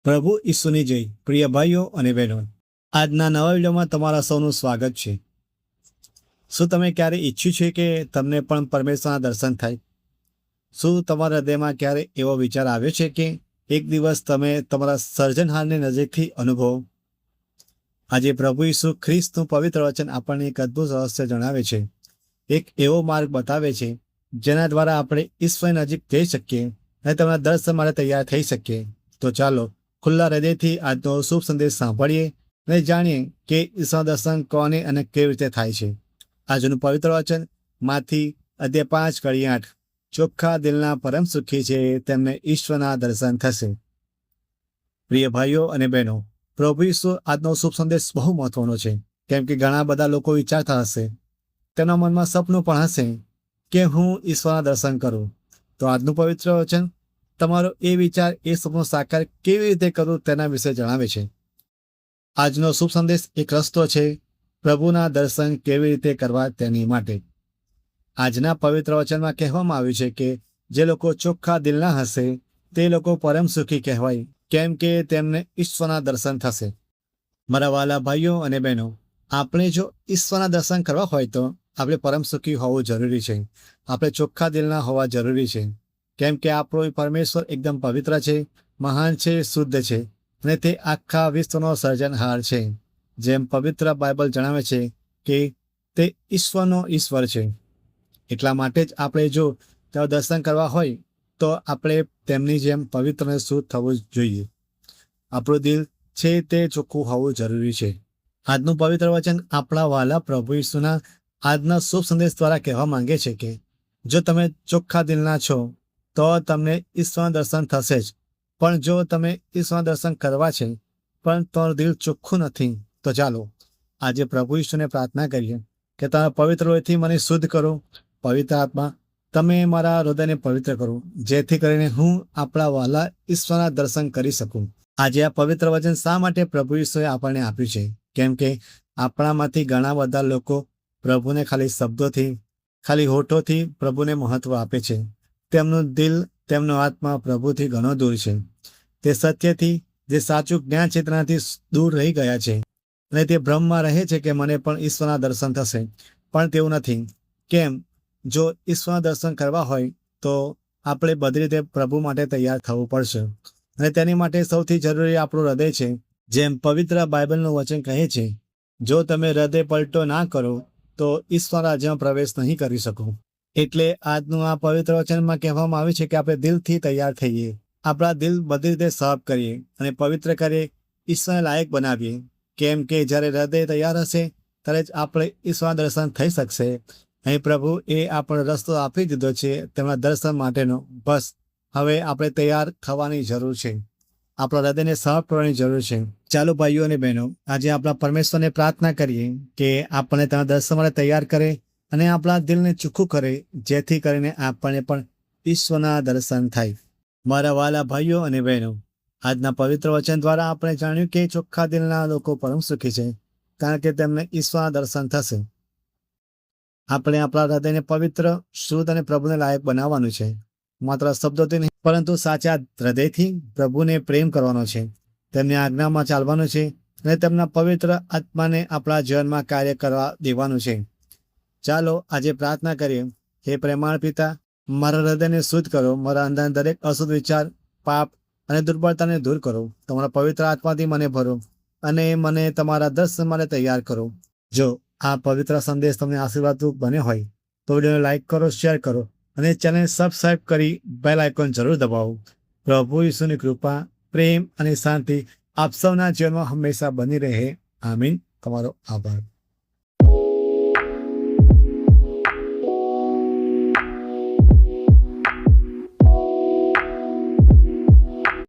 પ્રભુ ઈસુની જય. પ્રિય ભાઈઓ અને બહેનો, આજના નવા વિડીયોમાં તમારા સૌનું સ્વાગત છે. શું તમે ક્યારે ઈચ્છ્યું છે કે તમને પણ પરમેશ્વરના દર્શન થાય? શું તમારા હૃદયમાં ક્યારે એવો વિચાર આવ્યો છે કે એક દિવસ તમે તમારા સર્જનહારને નજીકથી અનુભવો? આજે પ્રભુ ઈસુ ખ્રિસ્તનું પવિત્ર વચન આપણને એક અદ્ભુત રહસ્ય જણાવે છે. એક એવો માર્ગ બતાવે છે જેના દ્વારા આપણે ઈશ્વરની નજીક જઈ શકીએ અને તેમના દર્શન માટે તૈયાર થઈ શકીએ. તો ચાલો ખુલ્લા હૃદયથી આજનો શુભ સંદેશ સાંભળીએ અને જાણીએ કે ઈશ્વર દર્શન કોને અને કેવી રીતે થાય છે. આજનું પવિત્ર વચન માંથી અધ્યાય 5:8. ચોખ્ખા દિલના પરમ સુખી છે, તેમને ઈશ્વરના દર્શન થશે. પ્રિય ભાઈઓ અને બહેનો, પ્રભુ ઈસુ આજનો શુભ સંદેશ બહુ મહત્વનો છે, કેમ કે ઘણા બધા લોકો વિચારતા હશે, તેમના મનમાં સપનું પણ હશે કે હું ઈશ્વરના દર્શન કરું. તો આજનું પવિત્ર વચન તમારો એ વિચાર, એ સપનું સાકાર કેવી રીતે કરવું તેના વિશે જણાવે છે. આજનો શુભ સંદેશ એક રસ્તો છે પ્રભુના દર્શન કેવી રીતે કરવા તેની માટે. આજના પવિત્ર વચનમાં કહેવામાં આવ્યું છે કે જે લોકો ચોખ્ખા દિલના હશે તે લોકો પરમ સુખી કહેવાય, કેમ કે તેમને ઈશ્વરના દર્શન થશે. મારા વાલા ભાઈઓ અને બહેનો, આપણે જો ઈશ્વરના દર્શન કરવા હોય તો આપણે પરમ સુખી હોવું જરૂરી છે. આપણે ચોખ્ખા દિલના હોવા જરૂરી છે, કેમ કે આપણો પરમેશ્વર એકદમ પવિત્ર છે, મહાન છે, શુદ્ધ છે અને તે આખા વિશ્વનો સર્જનહાર છે. જેમ પવિત્ર બાઇબલ જણાવે છે કે તે ઈશ્વરનો ઈશ્વર છે. એટલા માટે જ આપણે જો તેઓ દર્શન કરવા હોય તો આપણે તેમની જેમ પવિત્ર અને શુદ્ધ થવું જોઈએ. આપણું દિલ છે તે ચોખ્ખું હોવું જરૂરી છે. આજનું પવિત્ર વચન આપણા વાલા પ્રભુ ઈસુના આજના શુભ સંદેશ દ્વારા કહેવા માંગે છે કે જો તમે ચોખ્ખા દિલના છો તો તમને ઈશ્વરના દર્શન થશે જ. પણ જો તમે ઈશ્વરના દર્શન કરવા છે પણ તમારું દિલ ચોખ્ખું નથી, તો ચાલો આજે પ્રભુ ઈશ્વરને પ્રાર્થના કરીએ કે તમે પવિત્ર હૃદયથી મને શુદ્ધ કરો. પવિત્ર આત્મા, તમે મારા હૃદયને પવિત્ર કરો, જેથી કરીને હું આપણા વાલા ઈશ્વરના દર્શન કરી શકું. આજે આ પવિત્ર વચન શા માટે પ્રભુ ઈશ્વરે આપણને આપ્યું છે? કેમ કે આપણામાંથી ઘણા બધા લોકો પ્રભુને ખાલી શબ્દોથી, ખાલી હોઠોથી પ્રભુને મહત્વ આપે છે. તેમનું દિલ, તેમનો આત્મા પ્રભુથી ઘણો દૂર છે. તે સત્યથી, જે સાચું જ્ઞાન છે તેનાથી દૂર રહી ગયા છે અને તે ભ્રમમાં રહે છે કે મને પણ ઈશ્વરના દર્શન થશે. પણ તેવું નથી. કેમ? જો ઈશ્વરના દર્શન કરવા હોય તો આપણે બધી રીતે પ્રભુ માટે તૈયાર થવું પડશે અને તેની માટે સૌથી જરૂરી આપણું હૃદય છે. જેમ પવિત્ર બાઇબલનું વચન કહે છે, જો તમે હૃદય પલટો ના કરો તો ઈશ્વર રાજ્યમાં પ્રવેશ નહીં કરી શકો. એટલે આજનું આ પવિત્ર વચનમાં કહેવામાં આવ્યું છે કે આપણે દિલથી તૈયાર થઈએ, આપણા દિલ બધી રીતે સાફ કરીએ અને પવિત્ર કરીએ, ઈશ્વરને લાયક બનાવીએ. કેમ કે જ્યારે હૃદય તૈયાર હશે ત્યારે જ આપણે ઈશ્વરના દર્શન થઈ શકશે. અહીં પ્રભુ એ આપણો રસ્તો આપી દીધો છે તેમના દર્શન માટેનો. બસ હવે આપણે તૈયાર થવાની જરૂર છે, આપણા હૃદયને સાફ કરવાની જરૂર છે. ચાલો ભાઈઓ અને બહેનો, આજે આપણા પરમેશ્વરને પ્રાર્થના કરીએ કે આપણને તેના દર્શન માટે તૈયાર કરે અને આપણા દિલને ચોખ્ખું કરે, જેથી કરીને આપણને પણ ઈશ્વરના દર્શન થાય. મારા વાલા ભાઈઓ અને બહેનો, આજના પવિત્ર વચન દ્વારા આપણે જાણ્યું કે ચોખ્ખા દિલના લોકો પરમ સુખી છે, કારણ કે તેમને ઈશ્વરના દર્શન થશે. આપણે આપણા હૃદયને પવિત્ર, શુદ્ધ અને પ્રભુને લાયક બનાવવાનું છે. માત્ર શબ્દોથી નહીં, પરંતુ સાચા હૃદયથી પ્રભુને પ્રેમ કરવાનો છે, તેમની આજ્ઞામાં ચાલવાનું છે અને તેમના પવિત્ર આત્માને આપણા જીવનમાં કાર્ય કરવા દેવાનું છે. ચાલો આજે પ્રાર્થના કરીએ. હે પ્રેમાળ પિતા, મારા હૃદયને શુદ્ધ કરો, મારા અંદરના દરેક અશુદ્ધ વિચાર, પાપ અને દુર્બળતાને દૂર કરો. તમારા પવિત્ર આત્માથી મને ભરો અને મને તમારા દર્શન માટે તૈયાર કરો. જો આ પવિત્ર સંદેશ તમને આશીર્વાદરૂપ બન્યો હોય તો વિડીયોને લાઇક કરો, શેર કરો અને ચેનલ સબસ્ક્રાઇબ કરી બેલ આઇકોન જરૂર દબાવો. પ્રભુ ઈસુની કૃપા, પ્રેમ અને શાંતિ આપ સૌના જીવનમાં હંમેશા બની રહે. આમીન. તમારો આભાર.